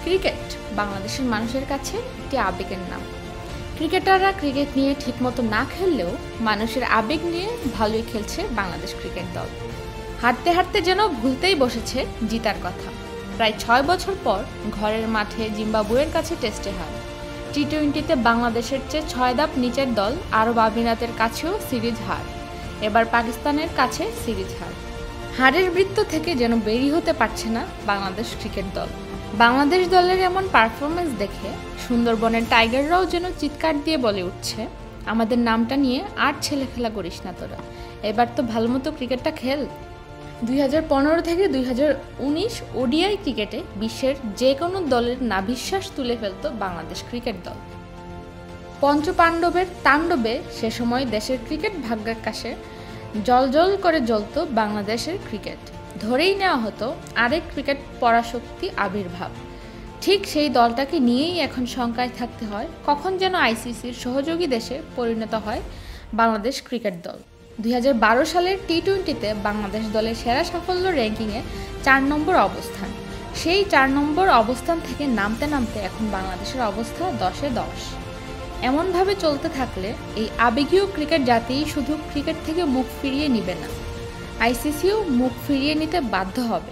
Cricket বাংলাদেশের মানুষের কাছে একটি আবেগের নাম। ক্রিকেটাররা ক্রিকেট নিয়ে ঠিকমতো না খেললেও মানুষের আবেগ নিয়ে ভালোই খেলছে বাংলাদেশ ক্রিকেট দল। হাঁটতে হাঁটতে যেন ভুলতেই বসেছে জিতার কথা। প্রায় 6 বছর পর ঘরের মাঠে জিম্বাবুয়ের কাছে টেস্টে হার। টি-20তে বাংলাদেশের চেয়ে 6 ধাপ নিচের দল আরব আমিরাতের কাছেও সিরিজ হার। এবার পাকিস্তানের কাছে সিরিজ হার। হারের বৃত্ত থেকে যেন বেরিয়ে হতে পারছে না বাংলাদেশ ক্রিকেট দল। বাংলাদেশ দলের এমন পারফরমেন্স দেখে সুন্দরবনের টাইগাররাও যেন চিৎকার দিয়ে বলে উঠছে, আমাদের নামটা নিয়ে আর ছেলেখেলা করিস না তোরা, এবার তো ভালো মতো ক্রিকেটটা খেল। 2015 থেকে 2019 ওডিআই ক্রিকেটে বিশ্বের যে কোনো দলের নাভিশ্বাস তুলে ফেলত বাংলাদেশ ক্রিকেট দল। পঞ্চপাণ্ডবের তাণ্ডবে সে সময় দেশের ক্রিকেট ভাগ্যাকাশে জলজল করে জ্বলত বাংলাদেশের ক্রিকেট। ধরেই নেওয়া হতো আরেক ক্রিকেট পরাশক্তি আবির্ভাব। ঠিক সেই দলটাকে নিয়েই এখন শঙ্কায় থাকতে হয় কখন যেন আইসিসির সহযোগী দেশে পরিণত হয় বাংলাদেশ ক্রিকেট দল। 2012 সালের টি-20তে বাংলাদেশ দলের সেরা সাফল্য র্যাঙ্কিংয়ে 4 নম্বর অবস্থান। সেই 4 নম্বর অবস্থান থেকে নামতে নামতে এখন বাংলাদেশের অবস্থা 10-এ 10। এমনভাবে চলতে থাকলে এই আবেগীয় ক্রিকেট জাতিই শুধু ক্রিকেট থেকে মুখ ফিরিয়ে নিবে না, আইসিসিও মুখ ফিরিয়ে নিতে বাধ্য হবে।